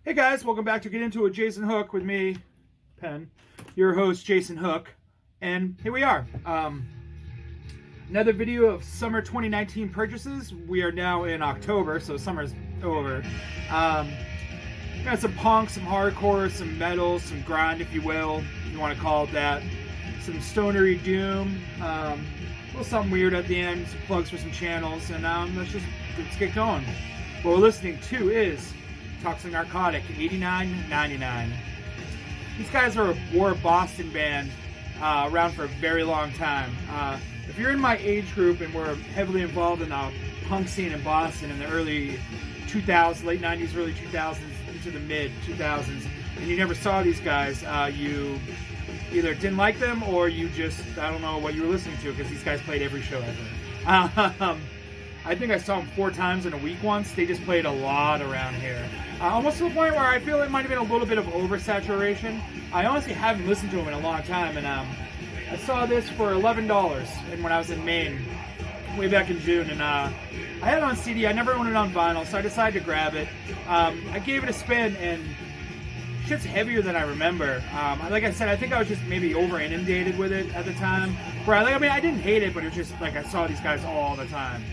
Hey guys, welcome back to Get Into It, Jason Hook with me, Penn, your host Jason Hook, and here we are. Another video of summer 2019 purchases. We are now in October, so summer's over. Got some punk, some hardcore, some metal, some grind, if you will, if you want to call it that. Some stonery doom, a little something weird at the end, some plugs for some channels, and let's get going. What we're listening to is Toxic Narcotic, 89.99. These guys were a Boston band, around for a very long time. If you're in my age group and were heavily involved in the punk scene in Boston in the early 2000s, late 90s, early 2000s, into the mid 2000s, and you never saw these guys, you either didn't like them or you just, I don't know what you were listening to, because these guys played every show ever. I think I saw them 4 times in a week once. They just played a lot around here. Almost to the point where I feel it might have been a little bit of oversaturation. I honestly haven't listened to them in a long time, and I saw this for $11 and when I was in Maine, way back in June, and I had it on CD. I never owned it on vinyl, so I decided to grab it. I gave it a spin, and shit's heavier than I remember. Like I said, I think I was just maybe over-inundated with it at the time. Where I didn't hate it, but it was just like I saw these guys all the time.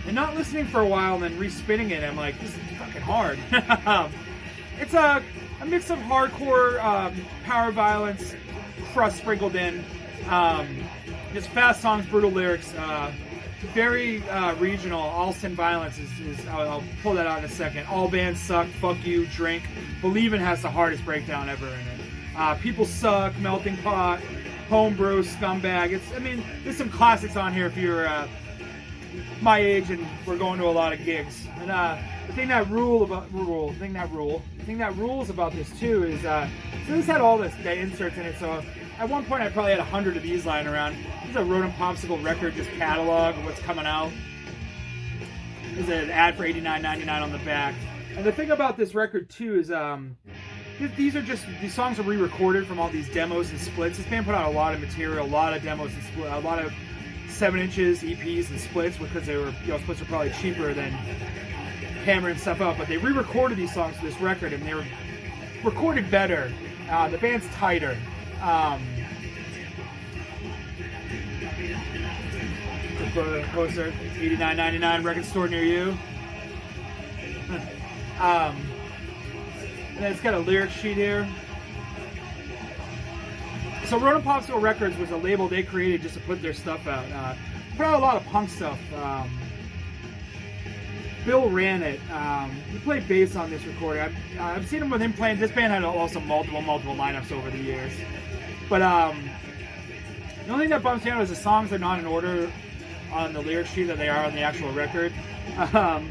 And not listening for a while and then respinning it, I'm like, this is fucking hard. It's a mix of hardcore, power violence, crust sprinkled in, just fast songs, brutal lyrics, very regional. Alston violence is I'll pull that out in a second. All bands suck, fuck you, drink. Believin' has the hardest breakdown ever in it. People suck, melting pot, homebrew, scumbag. There's some classics on here if you're my age and we're going to a lot of gigs. And the thing that rules about this too is so this had all the inserts in it. So at one point I probably had 100 of these lying around. This is a Rodent Popsicle record, just catalog of what's coming out. There's an ad for $89.99 on the back. And the thing about this record too is these songs are re-recorded from all these demos and splits. This band put out a lot of material, a lot of demos and splits, a lot of 7 inches, EPs, and splits, because they were, splits are probably cheaper than hammering stuff out. But they re-recorded these songs for this record, and they were recorded better. The band's tighter. Closer, $89.99, record store near you. And then it's got a lyric sheet here. So Rodent Popsicle Records was a label they created just to put their stuff out. Put out a lot of punk stuff. Bill ran it. He played bass on this recording. I've seen him with him playing. This band had also multiple lineups over the years. But the only thing that bumps me out is the songs are not in order on the lyric sheet that they are on the actual record. So I'm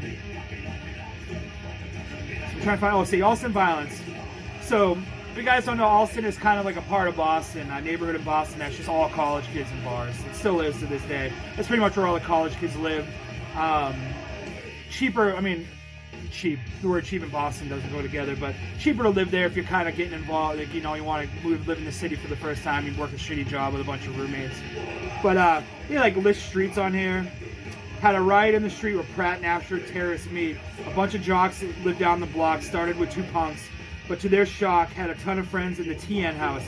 trying to find. See, Alston Violence. So if you guys don't know, Alston is kind of like a part of Boston, a neighborhood in Boston that's just all college kids and bars. It still is to this day. That's pretty much where all the college kids live. Cheap. The word cheap in Boston doesn't go together, but cheaper to live there if you're kind of getting involved. Like, you want to live in the city for the first time. You work a shitty job with a bunch of roommates. But list streets on here. Had a riot in the street where Pratt and Asher terrorists meet. A bunch of jocks that lived down the block started with 2 punks, but to their shock, had a ton of friends in the TN house.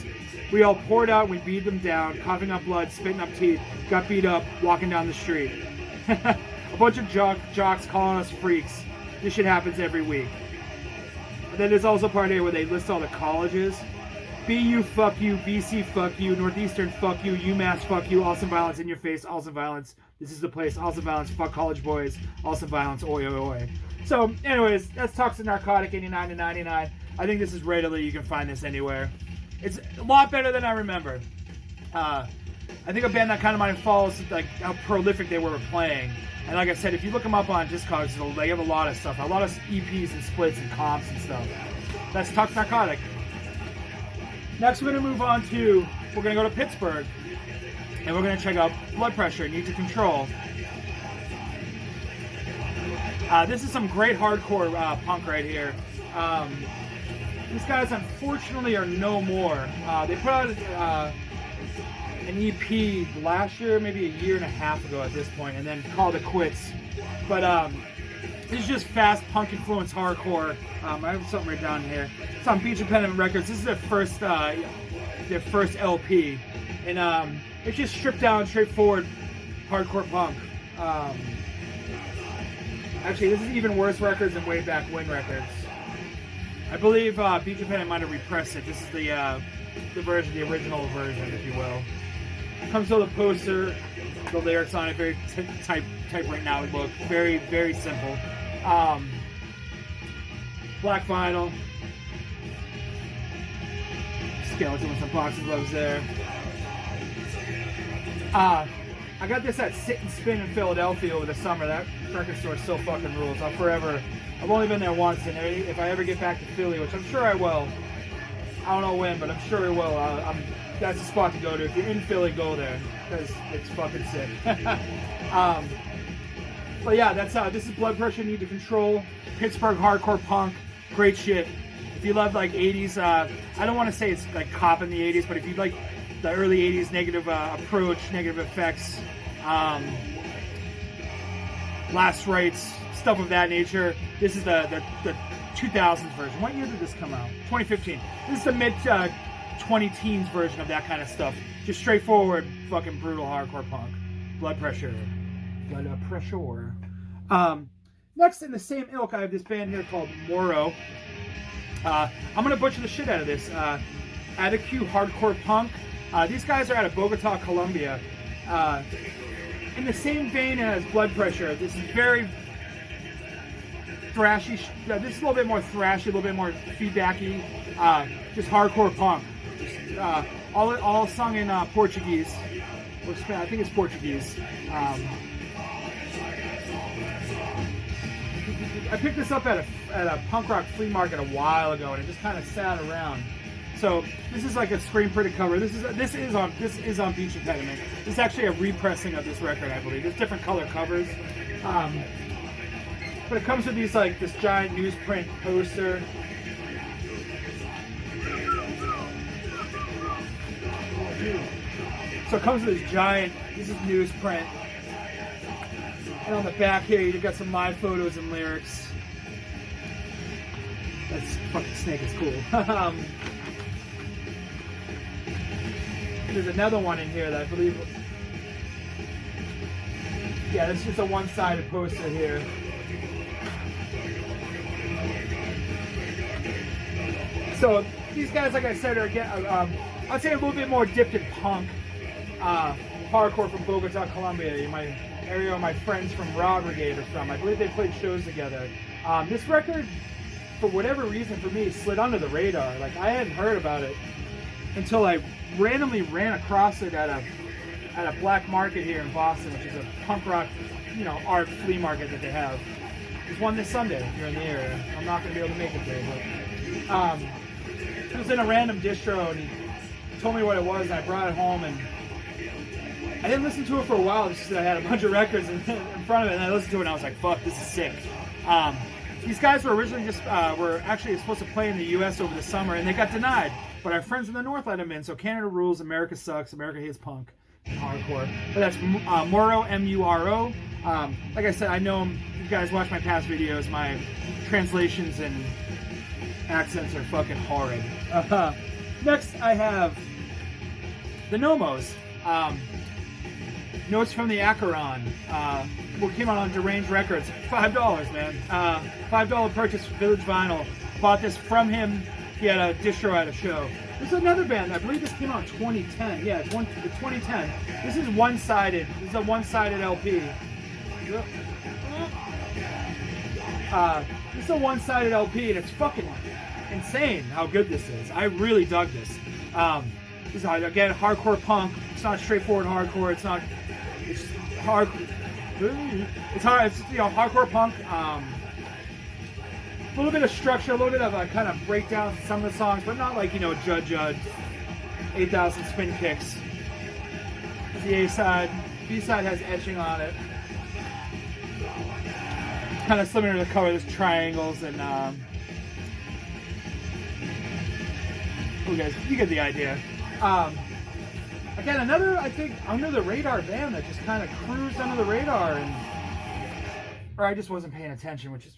We all poured out, we beat them down, coughing up blood, spitting up teeth, got beat up, walking down the street. A bunch of jocks calling us freaks. This shit happens every week. And then there's also a part here where they list all the colleges. BU, fuck you. BC, fuck you. Northeastern, fuck you. UMass, fuck you. Alston Violence, in your face. Alston Violence, this is the place. Alston Violence, fuck college boys. Alston Violence, oi, oi, oi. So, anyways, that's Toxic Narcotic, $89.99. I think this is readily, you can find this anywhere. It's a lot better than I remember. I think a band that kind of might follows like how prolific they were playing. And like I said, if you look them up on Discogs, they have a lot of stuff, a lot of EPs and splits and comps and stuff. That's Toxic Narcotic. Next, we're going to move on to, we're going to go to Pittsburgh, and we're going to check out Blood Pressure, Need to Control. This is some great hardcore punk right here. These guys, unfortunately, are no more. They put out an EP last year, maybe a year and a half ago at this point, and then called it quits. But This is just fast punk influence hardcore. I have something right down here. It's on Beach Impediment Records. This is their first LP, and it's just stripped down, straightforward hardcore punk. Actually, this is even worse records than Way Back When records. I believe Beach Impediment might have repressed it. This is the version, the original version, if you will. Comes with a poster, the lyrics on it, very type right now look, very, very simple. Black vinyl. Skeleton with some boxing gloves there. I got this at Sit and Spin in Philadelphia over the summer. That record store still fucking rules. I've only been there once, and if I ever get back to Philly, which I'm sure I will, I don't know when, but I'm sure I will. That's the spot to go to. If you're in Philly, go there, because it's fucking sick. But yeah, this is Blood Pressure Need to Control, Pittsburgh hardcore punk, great shit. If you love like 80s, I don't want to say it's like cop in the 80s, but if you like the early 80s negative approach, negative effects, Last Rites, stuff of that nature, this is the 2000s version. What year did this come out? 2015. This is the mid 20-teens version of that kind of stuff. Just straightforward, fucking brutal hardcore punk. Blood Pressure. Blood Pressure. Next, in the same ilk, I have this band here called Muro. I'm going to butcher the shit out of this. Q hardcore punk. These guys are out of Bogota, Colombia. In the same vein as Blood Pressure, this is very thrashy. This is a little bit more thrashy, a little bit more feedbacky. Just hardcore punk. All sung in Portuguese. Or I think it's Portuguese. I picked this up at a punk rock flea market a while ago, and it just kind of sat around. So this is like a screen printed cover. This is on Beach Impediment. This is actually a repressing of this record, I believe. There's different color covers, but it comes with these like this giant newsprint poster. So it comes with this giant. This is newsprint. And on the back here, you've got some live photos and lyrics. That's fucking Snake is cool. There's another one in here that I believe. Yeah, this is just a one-sided poster here. So these guys, like I said, are I'd say a little bit more dipped in punk, hardcore from Bogota, Colombia. My area where my friends from Raw Brigade are from. I believe they played shows together. This record, for whatever reason, for me, slid under the radar. Like, I hadn't heard about it until I randomly ran across it at a black market here in Boston, which is a punk rock, art flea market that they have. There's one this Sunday if you're in the area. I'm not going to be able to make it there, but it was in a random distro, and he told me what it was, and I brought it home, and I didn't listen to it for a while just because I had a bunch of records in front of it, and I listened to it and I was like, fuck, this is sick. These guys were originally were actually supposed to play in the U.S. over the summer, and they got denied. But our friends in the North let them in, so Canada rules, America sucks, America hates punk and hardcore. But that's Muro, M-U-R-O. Like I said, I know him. You guys watch my past videos. My translations and accents are fucking horrid. Next, I have the Nomos. Notes from the Acheron. What came out on Deranged Records. $5, man. $5 purchase, Village Vinyl. Bought this from him. He had a distro at a show. This is another band. I believe this came out in 2010. Yeah, it's 2010. This is one-sided. This is a one-sided LP. This is a one-sided LP, and it's fucking insane how good this is. I really dug this. This is, again, hardcore punk. It's not straightforward hardcore. It's hard. It's hard. It's hardcore punk. A little bit of structure, a little bit of a kind of breakdown to some of the songs, but not like Judd 8,000 spin kicks. This is the A side. B side has etching on it. Kind of similar to the cover. There's triangles and you get the idea. Again, another, I think, under the radar band that just kind of cruised under the radar, and or I just wasn't paying attention, which is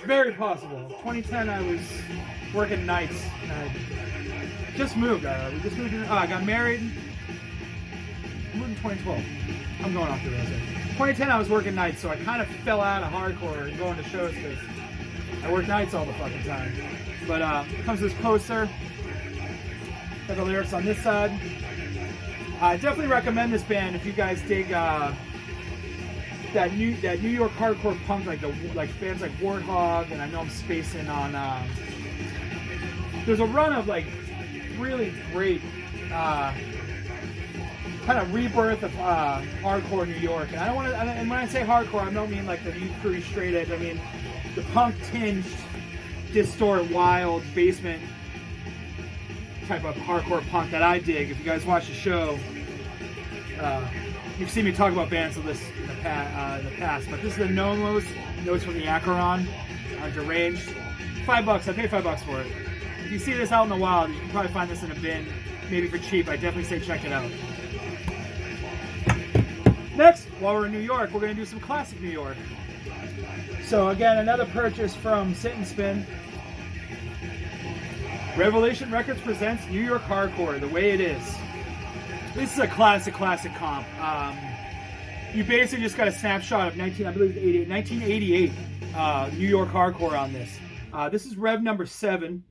very possible. 2010, I was working nights. And I just moved. We just moved. I got married. I moved in 2012. I'm going off the rails here. 2010, I was working nights, so I kind of fell out of hardcore and going to shows because I work nights all the fucking time. But comes this poster. Got the lyrics on this side. I definitely recommend this band if you guys dig that New York hardcore punk, like bands like Warthog, and I know I'm spacing on. There's a run of like really great kind of rebirth of hardcore New York, and I don't want to. And when I say hardcore, I don't mean like the Youth Crew straight edge. I mean the punk tinged, distort, wild, basement type of hardcore punk that I dig. If you guys watch the show, you've seen me talk about bands of this in the past. But this is the Nomos, Notes from the Acheron, Deranged. $5. I paid $5 for it. If you see this out in the wild, you can probably find this in a bin, maybe for cheap. I definitely say check it out. Next, while we're in New York, we're going to do some classic New York. So again, another purchase from Sit and Spin. Revelation Records presents New York Hardcore, the way it is. This is a classic comp. You basically just got a snapshot of 1988 New York Hardcore on this. This is Rev number 7,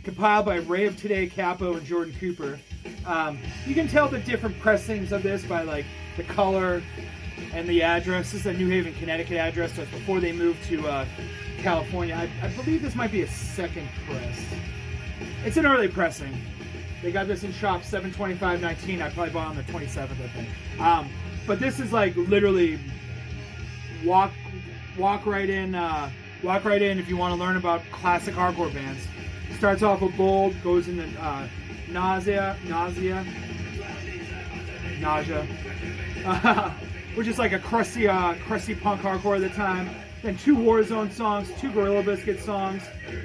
compiled by Ray of Today, Capo, and Jordan Cooper. You can tell the different pressings of this by like the color and the address. This is a New Haven, Connecticut address, so it's before they moved to California. I believe this might be a second press. It's an early pressing. They got this in shop 7/25/19. I probably bought on the 27th, I think. But this is like literally walk right in if you want to learn about classic hardcore bands. Starts off with Bold, goes into Nausea, which is like a crusty punk hardcore at the time. Then 2 WarZone songs, 2 Gorilla Biscuit songs,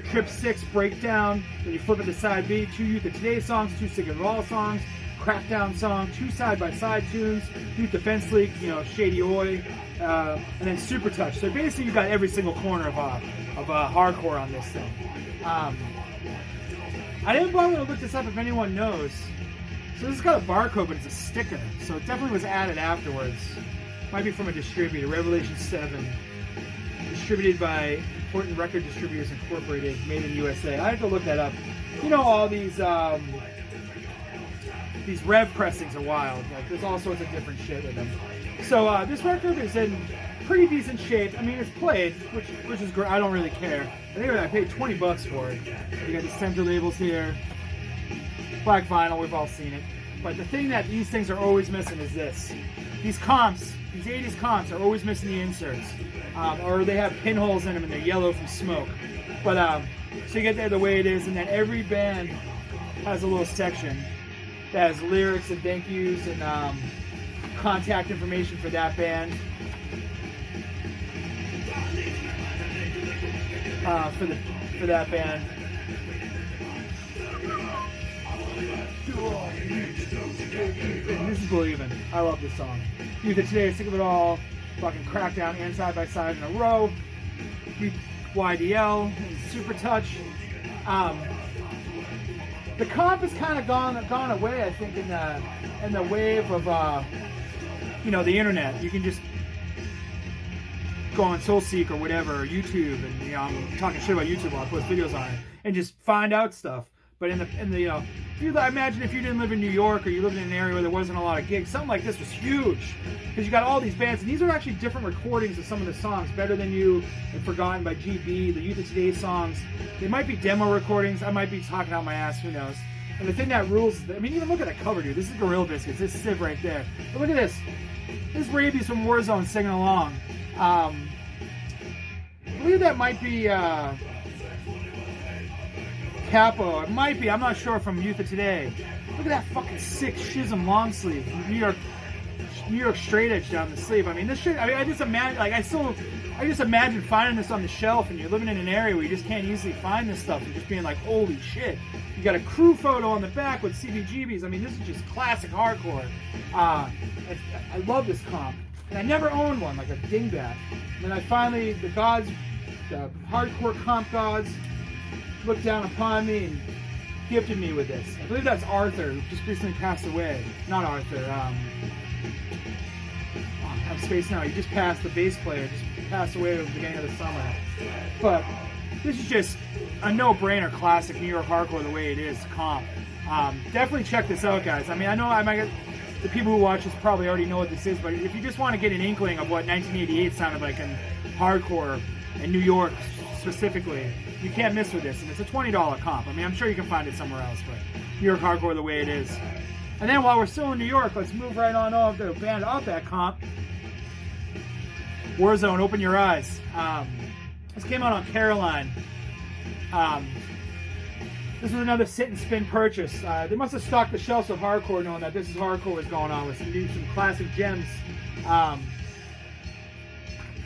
Trip 6 Breakdown. Then you flip it to side B, 2 Youth of Today songs, 2 Sick and Raw songs, Crackdown song, 2 side-by-side tunes, Youth Defense League, Shady Oi, and then Super Touch. So basically you got every single corner of hardcore on this thing. I didn't bother to look this up if anyone knows. So this has got a barcode, but it's a sticker. So it definitely was added afterwards. Might be from a distributor, Revelation 7. Distributed by Important Record Distributors Incorporated, made in USA. I have to look that up. All these rev pressings are wild. Like, there's all sorts of different shit with them. So this record is in pretty decent shape. I mean, it's played, which is great. I don't really care. I think I paid $20 for it. You got the center labels here. Black vinyl, we've all seen it. But the thing that these things are always missing is this. These comps, these 80s comps are always missing the inserts. Or they have pinholes in them and they're yellow from smoke. But so you get there the way it is, and then every band has a little section that has lyrics and thank yous and contact information for that band. For that band. This is Believin'. I love this song. Youth of Today, Sick of It All, fucking Crackdown and Side by Side in a row. YDL and Super Touch. The comp has kind of gone away, I think, in the wave of the internet. You can just go on SoulSeek or whatever, or YouTube, and I'm talking shit about YouTube while I post videos on it, and just find out stuff. But I imagine if you didn't live in New York or you lived in an area where there wasn't a lot of gigs, something like this was huge. Because you got all these bands, and these are actually different recordings of some of the songs. Better Than You and Forgotten by GB, the Youth of Today songs. They might be demo recordings. I might be talking out my ass, who knows. And the thing that rules is, even look at that cover, dude. This is Gorilla Biscuits. This is Civ right there. But look at this. This is Rabies from WarZone singing along. I believe that might be... Capo, it might be, I'm not sure, from Youth of Today. Look at that fucking sick Schism long sleeve. New York straight edge down the sleeve. I mean, this shit, I just imagine, I just imagine finding this on the shelf and you're living in an area where you just can't easily find this stuff and just being like, holy shit. You got a crew photo on the back with CBGBs. I mean, this is just classic hardcore. I love this comp. And I never owned one, like a dingbat. And then I finally, the hardcore comp gods, looked down upon me and gifted me with this. I believe that's Arthur, who just recently passed away. Not Arthur. I'm spaced now. He just passed. The bass player just passed away at the beginning of the summer. But this is just a no-brainer classic New York hardcore the way it is comp. Definitely check this out, guys. I mean, I know I might get the people who watch this probably already know what this is, but if you just want to get an inkling of what 1988 sounded like in hardcore in New York specifically, you can't miss with this. And it's a $20 comp. I mean, I'm sure you can find it somewhere else, but New York hardcore the way it is. And then while we're still in New York, let's move right on off the band off that comp. WarZone, Open Your Eyes. This came out on Caroline. This was another sit and spin purchase. They must have stocked the shelves of hardcore knowing that this is hardcore was going on with some classic gems.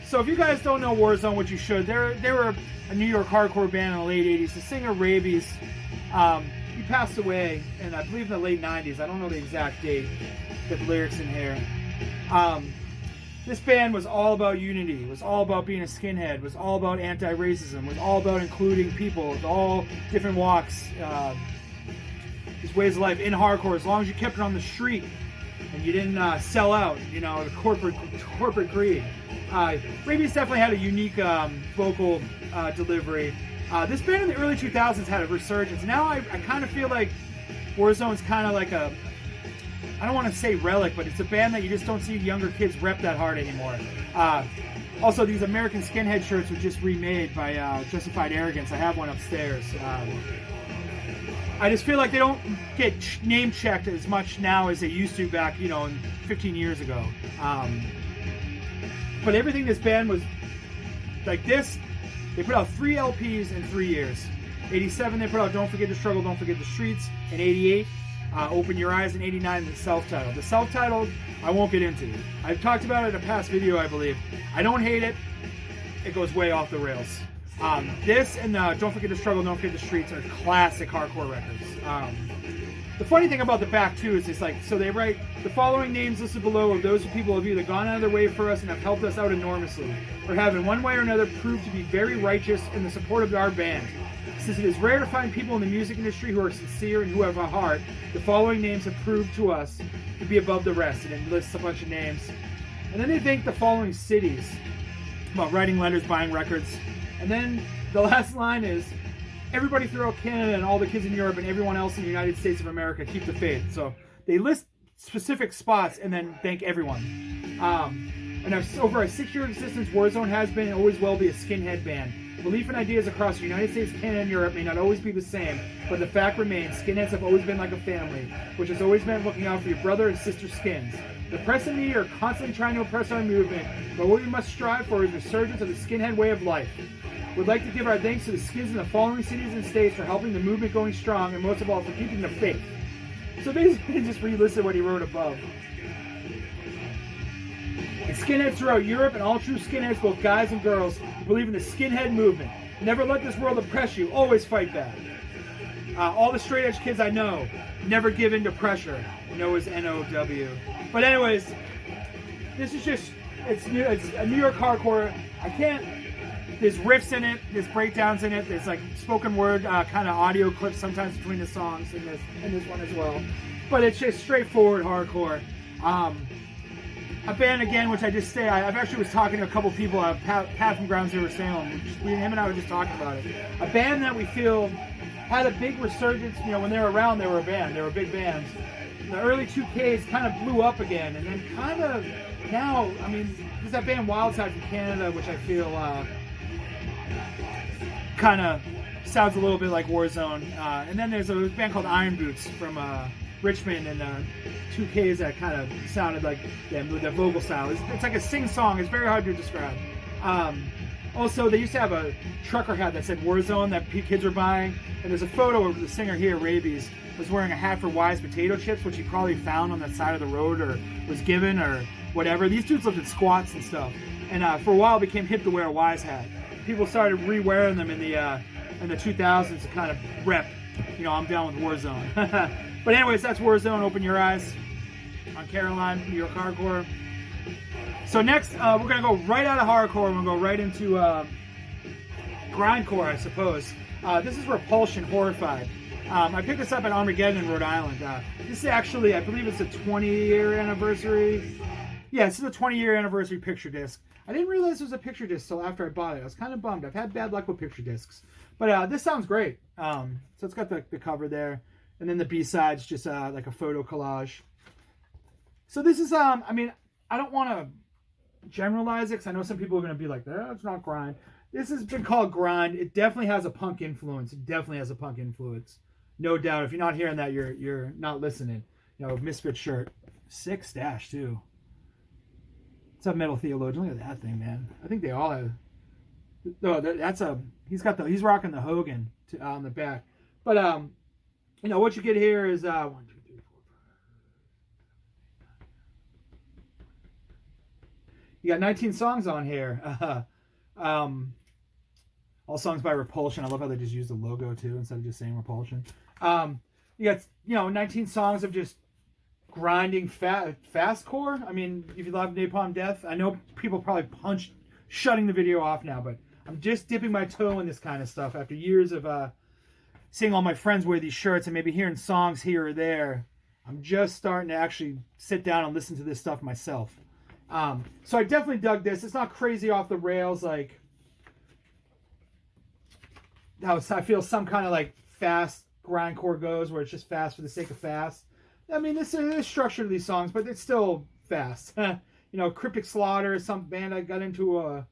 So if you guys don't know WarZone, which you should, they were a New York hardcore band in the late 80s. The singer Rabies, he passed away in, I believe, in the late 90s. I don't know the exact date. Got the lyrics in here. This band was all about unity, was all about being a skinhead, was all about anti-racism, was all about including people of all different walks, just ways of life in hardcore, as long as you kept it on the street and you didn't sell out, you know, the corporate greed. Rabies definitely had a unique vocal delivery. This band in the early 2000s had a resurgence. Now I kind of feel like WarZone's kind of like a, I don't want to say relic, but it's a band that you just don't see younger kids rep that hard anymore. Also, these American Skinhead shirts were just remade by Justified Arrogance. I have one upstairs. I just feel like they don't get name checked as much now as they used to back, 15 years ago. But everything this band was like this, they put out 3 LPs in 3 years. 87, they put out Don't Forget the Struggle, Don't Forget the Streets. In 88, Open Your Eyes. In 89, the self-titled. The self-titled, I won't get into. I've talked about it in a past video, I believe. I don't hate it. It goes way off the rails. This and Don't Forget the Struggle, Don't Forget the Streets are classic hardcore records. The funny thing about the back, too, is it's like, so they write, the following names listed below of those people who have either gone out of their way for us and have helped us out enormously, or have in one way or another proved to be very righteous in the support of our band. Since it is rare to find people in the music industry who are sincere and who have a heart, the following names have proved to us to be above the rest. And it lists a bunch of names. And then they thank the following cities about writing letters, buying records. And then the last line is, everybody throughout Canada and all the kids in Europe and everyone else in the United States of America, keep the faith. So they list specific spots and then thank everyone. And over a 6-year existence, WarZone has been and always will be a skinhead band. Belief and ideas across the United States, Canada, and Europe may not always be the same, but the fact remains, skinheads have always been like a family, which has always meant looking out for your brother and sister skins. The press and media are constantly trying to oppress our movement, but what we must strive for is the resurgence of the skinhead way of life. We'd like to give our thanks to the skins in the following cities and states for helping the movement going strong, and most of all, for keeping the faith. So basically, just re-listed what he wrote above. And skinheads throughout Europe and all true skinheads, both guys and girls, who believe in the skinhead movement. Never let this world oppress you. Always fight back. All the straight edge kids I know, never give in to pressure. Noah's N-O-W. But anyways, this is just, it's a New York hardcore. There's riffs in it, there's breakdowns in it, there's like spoken word kind of audio clips sometimes between the songs in this one as well. But it's just straightforward hardcore. A band, again, which I just say, I've actually was talking to a couple people, Pat from Ground Zero Salem, him and I were just talking about it. A band that we feel had a big resurgence, when they were around, they were a band, they were big bands. The early 2Ks kind of blew up again, and then kind of now, I mean, there's that band Wildside from Canada, which I feel kind of sounds a little bit like WarZone. And then there's a band called Iron Boots from Richmond, and 2Ks that kind of sounded like them with their vocal style. It's like a sing-song. It's very hard to describe. Also, they used to have a trucker hat that said WarZone that kids were buying, and there's a photo of the singer here, Rabies, was wearing a hat for Wise Potato Chips, which he probably found on that side of the road or was given or whatever. These dudes lived in squats and stuff, and for a while it became hip to wear a Wise hat. People started re-wearing them in the 2000s to kind of rep, I'm down with WarZone. But anyways, that's WarZone, Open Your Eyes, on Caroline, New York Hardcore. So next, we're gonna go right out of hardcore. We're gonna go right into grindcore, I suppose. This is Repulsion, Horrified. I picked this up at Armageddon in Rhode Island. This is actually, I believe it's a 20-year anniversary. Yeah, this is a 20-year anniversary picture disc. I didn't realize it was a picture disc until after I bought it. I was kind of bummed. I've had bad luck with picture discs. But this sounds great. So it's got the cover there. And then the B-side's just like a photo collage. So this is, I mean, I don't want to generalize it because I know some people are going to be like, it's not grind. This has been called grind. It definitely has a punk influence. It definitely has a punk influence. No doubt. If you're not hearing that, you're not listening. You know, Misfit shirt. Sick stash, too. It's a metal theologian. Look at that thing, man. I think they all have. No, that's a. He's rocking the Hogan on the back. But you know what you get here is 1, 2, 3, 4, 5. You got 19 songs on here. All songs by Repulsion. I love how they just use the logo too instead of just saying Repulsion. You got 19 songs of just grinding fastcore. I mean, if you love Napalm Death, I know people probably shutting the video off now, but I'm just dipping my toe in this kind of stuff after years of seeing all my friends wear these shirts and maybe hearing songs here or there. I'm just starting to actually sit down and listen to this stuff myself. So I definitely dug this. It's not crazy off the rails like how I feel some kind of like fast grindcore goes, where it's just fast for the sake of fast. I mean, this is structure to these songs, but it's still fast. You know, Cryptic Slaughter is some band I got into,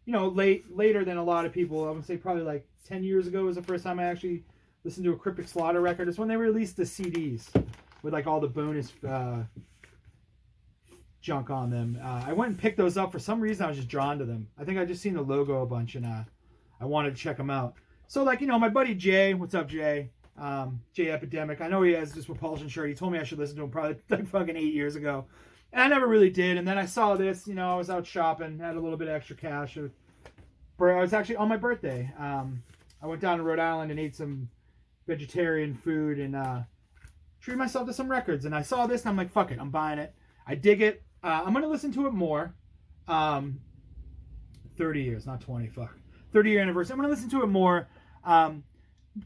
later than a lot of people. I would say probably like 10 years ago was the first time I actually listened to a Cryptic Slaughter record. It's when they released the CDs with like all the bonus junk on them. I went and picked those up. For some reason, I was just drawn to them. I think I just seen the logo a bunch and I wanted to check them out. So like, my buddy Jay, what's up Jay? Jay Epidemic. I know he has this Repulsion shirt. He told me I should listen to him probably like fucking 8 years ago. And I never really did. And then I saw this, I was out shopping, had a little bit of extra cash. I was actually on my birthday. I went down to Rhode Island and ate some vegetarian food and treated myself to some records. And I saw this and I'm like, fuck it, I'm buying it. I dig it. I'm going to listen to it more. 30 years, not 20, fuck. 30-year anniversary. I'm going to listen to it more.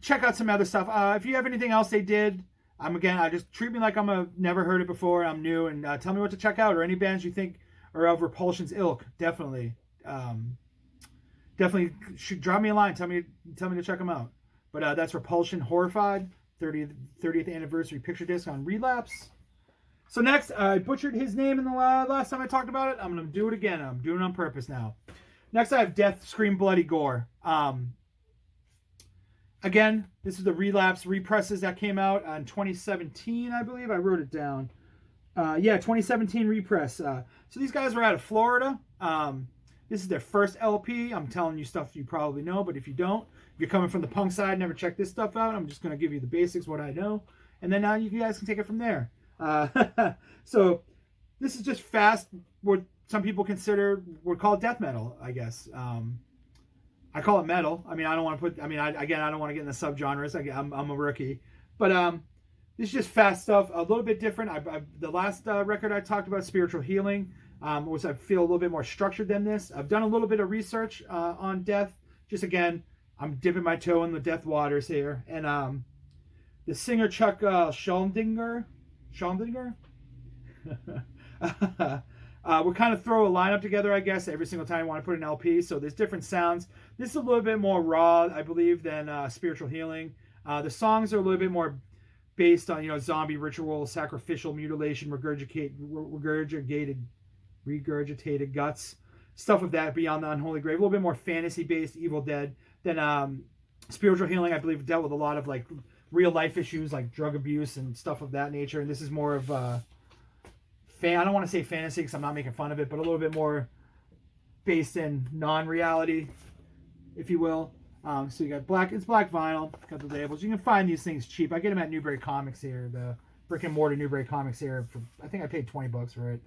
Check out some other stuff. If you have anything else they did, I just treat me like never heard it before. I'm new, and tell me what to check out, or any bands you think are of Repulsion's ilk. Definitely should drop me a line. Tell me to check them out. But that's Repulsion, Horrified, 30th anniversary picture disc on Relapse. So next, I butchered his name in the last time I talked about it. I'm gonna do it again. I'm doing it on purpose now. Next, I have Death, Scream, Bloody Gore. Again, this is the Relapse represses that came out in 2017, I believe. I wrote it down. 2017 repress. So these guys were out of Florida. This is their first LP. I'm telling you stuff you probably know, but if you don't, if you're coming from the punk side, never check this stuff out, I'm just going to give you the basics, what I know, and then you guys can take it from there. So this is just fast, what some people would call death metal, I guess. I call it metal. I mean, I don't want to I don't want to get in the subgenres. I'm a rookie. But this is just fast stuff, a little bit different. The last record I talked about, Spiritual Healing, was I feel a little bit more structured than this. I've done a little bit of research on death. Just again, I'm dipping my toe in the death waters here. And the singer Chuck Schuldiner, we'll kind of throw a lineup together, I guess, every single time I want to put an LP. So there's different sounds. This is a little bit more raw, I believe, than Spiritual Healing. The songs are a little bit more based on, zombie ritual, sacrificial mutilation, regurgitated guts, stuff of that, beyond the unholy grave. A little bit more fantasy-based, Evil Dead than Spiritual Healing. I believe dealt with a lot of like real life issues like drug abuse and stuff of that nature. And this is more of I don't want to say fantasy because I'm not making fun of it, but a little bit more based in non-reality, if you will. So you got it's black vinyl, got the labels. You can find these things cheap. I get them at Newbury Comics here, the brick and mortar Newbury Comics here. I think I paid $20 for it.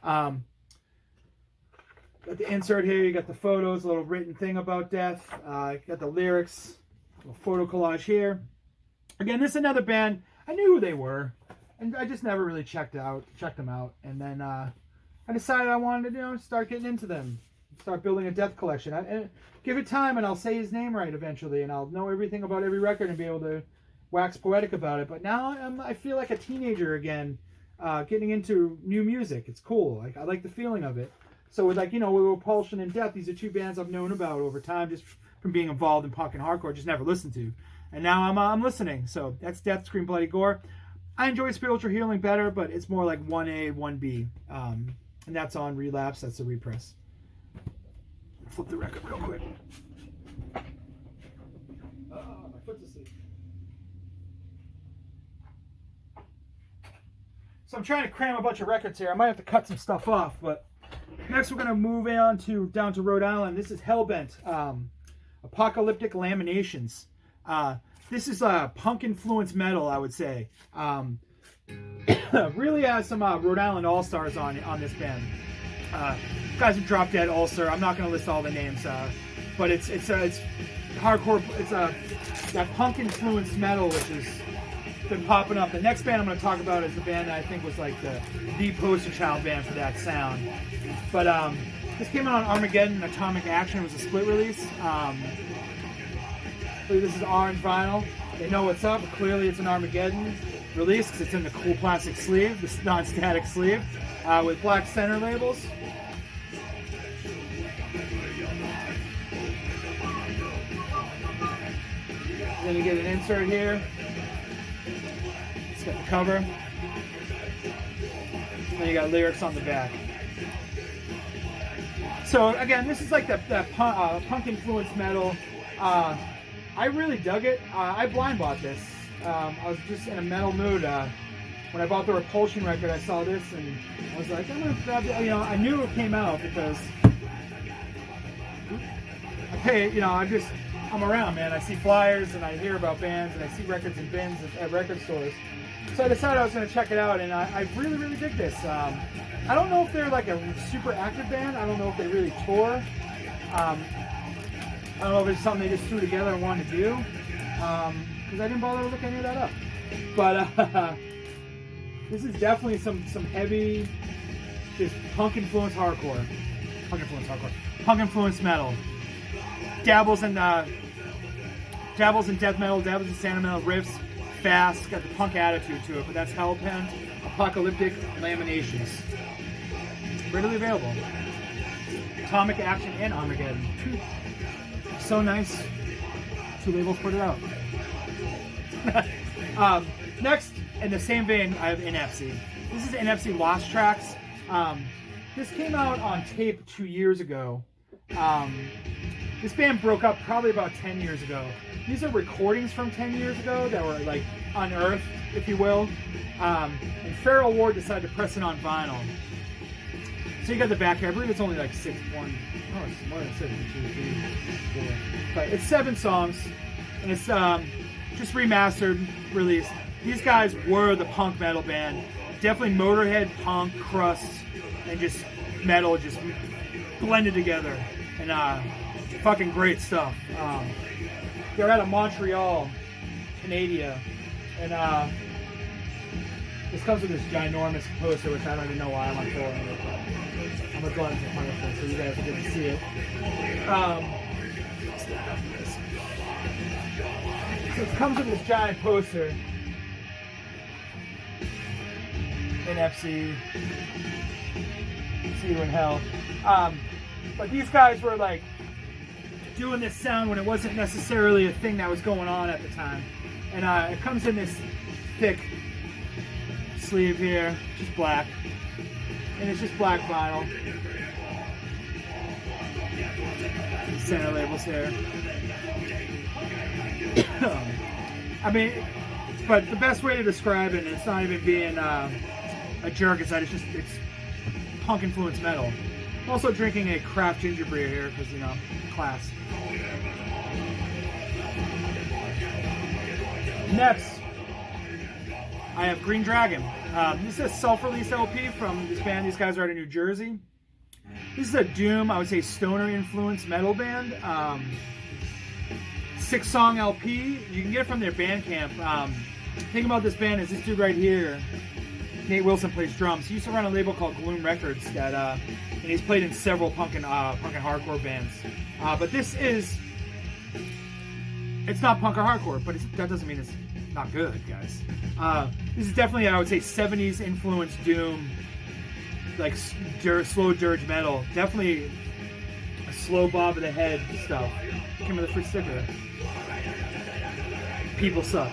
Got the insert here. You got the photos, a little written thing about death. You got the lyrics, a little photo collage here. Again, this is another band. I knew who they were, and I just never really checked them out. And then I I decided I wanted to, start getting into them, start building a Death collection. And give it time, and I'll say his name right eventually, and I'll know everything about every record and be able to wax poetic about it. But now I feel like a teenager again, getting into new music. It's cool. Like I like the feeling of it. So with with Repulsion and Death, these are two bands I've known about over time, just from being involved in punk and hardcore, just never listened to, and now I'm listening. So that's Death, Scream, Bloody Gore. I enjoy Spiritual Healing better, but it's more like 1A, 1B. And that's on Relapse. That's the repress. Flip the record real quick. My foot's asleep. So I'm trying to cram a bunch of records here. I might have to cut some stuff off, but next we're going to move on down to Rhode Island. This is Hellbent, Apocalyptic Laminations. This is punk influence metal, I would say. Really has some Rhode Island all-stars on this band. Guys who Drop Dead, Ulcer. I'm not going to list all the names, but it's hardcore. It's that punk influence metal, which has been popping up. The next band I'm going to talk about is the band that I think was like the poster child band for that sound. But this came out on Armageddon and Atomic Action. It was a split release. This is orange vinyl. They know what's up. Clearly it's an Armageddon release because it's in the cool plastic sleeve, this non-static sleeve, with black center labels. Then you get an insert here. It's got the cover. Then you got lyrics on the back. So again, this is like that punk influence metal. I really dug it. I blind bought this. I was just in a metal mood. When I bought the Repulsion record, I saw this and I was like, I'm gonna grab it. I knew it came out because I pay. I'm around, man. I see flyers and I hear about bands and I see records in bins at record stores. So I decided I was going to check it out, and I really, really dig this. I don't know if they're like a super active band. I don't know if they really tour. I don't know if it's something they just threw together and wanted to do, because I didn't bother to look any of that up. But this is definitely some heavy, just punk influence hardcore, punk influence metal. Dabbles in death metal, dabbles in sentimental riffs, fast, got the punk attitude to it. But that's Hellbent, Apocalyptic Laminations. Readily available. Atomic Action and Armageddon. So nice. Two labels put it out. Next, in the same vein, I have Inepsy. This is Inepsy Lost Tracks. This came out on tape 2 years ago. This band broke up probably about 10 years ago. These are recordings from 10 years ago that were like unearthed, if you will. And Feral Ward decided to press it on vinyl. So you got the back here. I believe it's only like 6, 1. Oh, it's more than 7, 2, 3, 4. But it's 7 songs. And it's just remastered, released. These guys were the punk metal band. Definitely Motorhead, punk, crust, and just metal just blended together. And fucking great stuff. They're out of Montreal, Canada, and this comes with this ginormous poster, which I don't even know why I'm unfolding it, but I'm a glutton for punishment, so you guys will get to see it. So it comes with this giant poster. Inepsy, see you in hell. But these guys were like doing this sound when it wasn't necessarily a thing that was going on at the time. And it comes in this thick sleeve here, just black. And it's just black vinyl. Center labels here. I mean, but the best way to describe it, and it's not even being a jerk, is that it's punk influence metal. I'm also drinking a craft ginger beer here because, class. Next, I have Green Dragon. This is a self-released LP from this band. These guys are out of New Jersey. This is a doom, I would say, stoner-influenced metal band. 6-song LP. You can get it from their Bandcamp. The thing about this band is this dude right here. Nate Wilson plays drums. He used to run a label called Gloom Records that, and he's played in several punk and hardcore bands. But this is, it's not punk or hardcore, but that doesn't mean it's not good, guys. This is definitely, I would say, 70s influenced doom, like slow dirge metal. Definitely a slow bob of the head stuff. Came with a free sticker. People suck.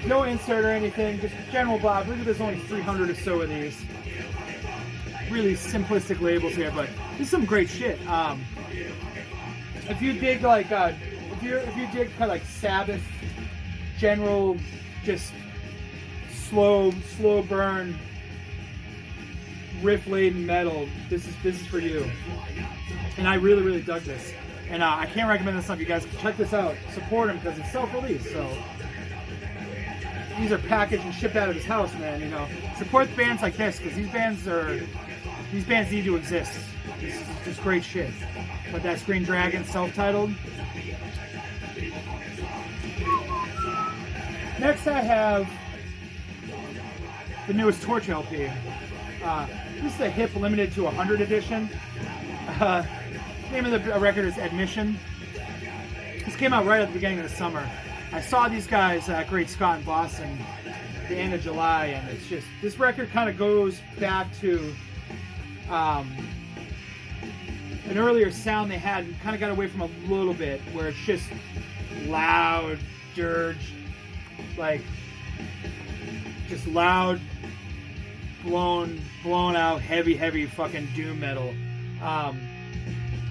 No insert or anything, just general bob. Look at there's only 300 or so of these. Really simplistic labels here, but this is some great shit. If you dig like if you dig kind of like Sabbath, general, just slow burn, riff laden metal, this is for you. And I really dug this. And I can't recommend this enough. You guys check this out. Support him because it's self-release. So these are packaged and shipped out of his house, man. You know, support bands like this because these bands need to exist. This is just great shit. But that's Green Dragon, self-titled. Next, I have the newest Torche LP. This is a hip limited to 100 edition. Name of the record is Admission. This came out right at the beginning of the summer. I saw these guys at Great Scott in Boston at the end of July, and it's just, this record kind of goes back to an earlier sound they had and kind of got away from a little bit, where it's just loud, dirge, like just loud, blown out, heavy fucking doom metal.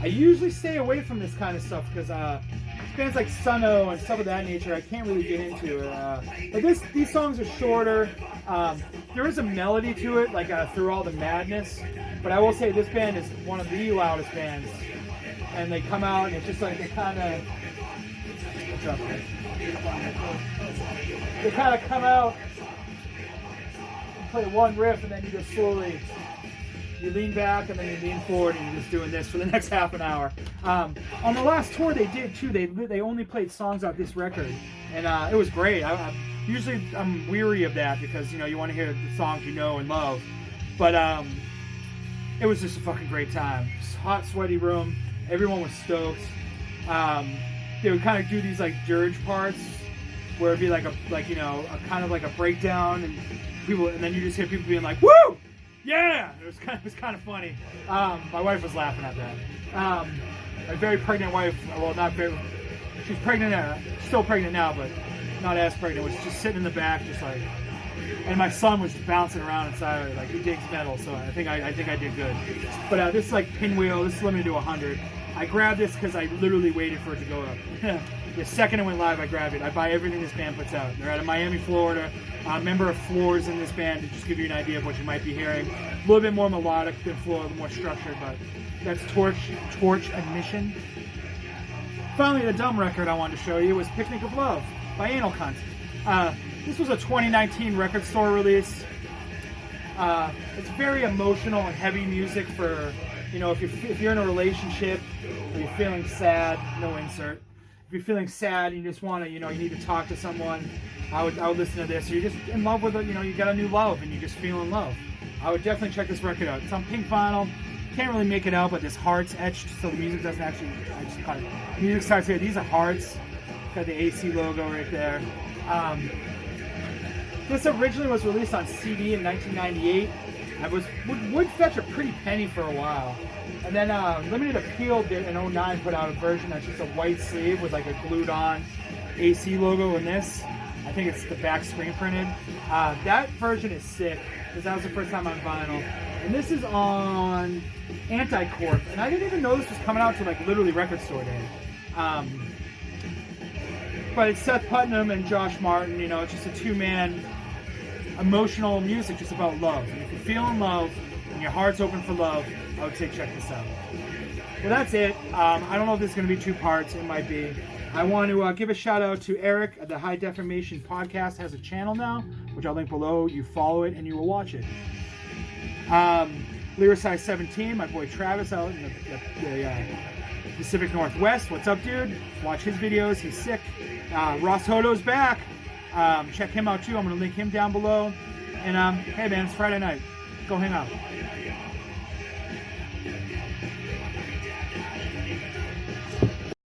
I usually stay away from this kind of stuff because bands like Sunno and stuff of that nature I can't really get into. But these songs are shorter. There is a melody to it, like Through All the Madness. But I will say this band is one of the loudest bands. And they come out and it's just like they kind of... What's up, man? They kind of come out and play one riff and then you just slowly... You lean back and then you lean forward and you're just doing this for the next half an hour. On the last tour they did too, they only played songs off this record. And it was great. Usually I'm weary of that because, you know, you want to hear the songs you know and love. But it was just a fucking great time. Just hot, sweaty room. Everyone was stoked. They would kind of do these like dirge parts where it'd be like a kind of like a breakdown and then you just hear people being like, "Woo! Yeah!" It was kind of funny. My wife was laughing at that. My very pregnant wife, well, not very, she's pregnant now, still pregnant now, but not as pregnant, was just sitting in the back, just like, and my son was just bouncing around inside, like, he digs metal, so I think I did good. But this is like Pinwheel, this is limited to 100. I grabbed this because I literally waited for it to go up. The second it went live, I grabbed it. I buy everything this band puts out. They're out of Miami, Florida. Member of Floors in this band, to just give you an idea of what you might be hearing. A little bit more melodic than Floor, a little more structured, but that's Torche Admission. Finally, the dumb record I wanted to show you was Picnic of Love by Anal Cunt. This was a 2019 record store release. It's very emotional and heavy music for, you know, if you're in a relationship or you're feeling sad, no insert. If you're feeling sad and you just want to, you know, you need to talk to someone, I would listen to this. Or you're just in love with it, you know, you got a new love and you just feel in love. I would definitely check this record out. It's on pink vinyl. Can't really make it out, but this heart's etched, so the music doesn't actually. I just kind of music starts here. These are hearts. Got the AC logo right there. This originally was released on CD in 1998. Would fetch a pretty penny for a while. And then Limited Appeal did in 09 put out a version that's just a white sleeve with like a glued on AC logo in this. I think it's the back screen printed. That version is sick because that was the first time on vinyl. And this is on Anticorp. And I didn't even know this was coming out to like literally record store day. But it's Seth Putnam and Josh Martin, you know, it's just a two-man emotional music just about love. And if you feel in love and your heart's open for love, I would say check this out. Well, that's it. I don't know if this is going to be 2 parts. It might be. I want to give a shout out to Eric. The High Defamation podcast has a channel now, which I'll link below. You follow it and you will watch it. Lyricise 17, my boy Travis out in the Pacific Northwest. What's up, dude? Watch his videos. He's sick. Ross Hodo's back. Check him out too. I'm going to link him down below. And hey man, it's Friday night. Go hang out.